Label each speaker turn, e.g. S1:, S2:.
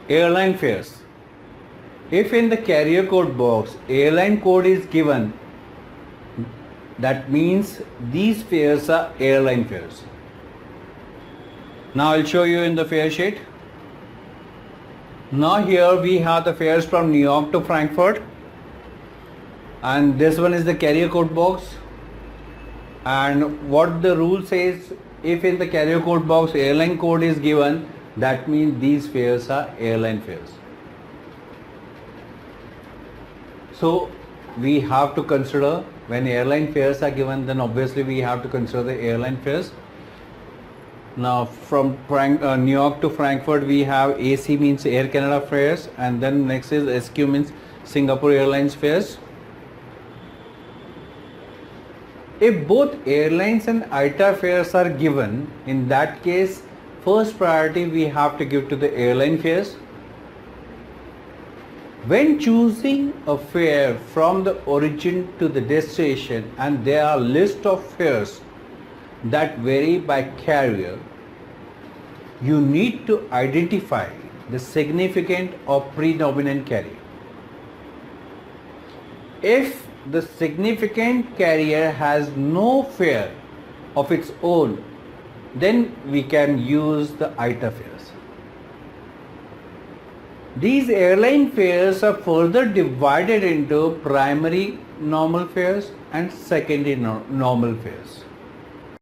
S1: Airline fares. If in the carrier code box airline code is given, that means these fares are airline fares. Now I'll show you in the fare sheet. Now here we have the fares from New York to Frankfurt, and this one is the carrier code box. And what the rule says, if in the carrier code box airline code is given, that means these fares are airline fares. So we have to consider, when airline fares are given, then obviously we have to consider the airline fares. Now from New York to Frankfurt we have AC means Air Canada fares, and then next is SQ means Singapore Airlines fares. If both airlines and ITA fares are given, in that case first priority we have to give to the airline fares. When choosing a fare from the origin to the destination, and there are list of fares that vary by carrier, you need to identify the significant or predominant carrier. If the significant carrier has no fare of its own, then we can use the ITA fares. These airline fares are further divided into primary normal fares and secondary normal fares.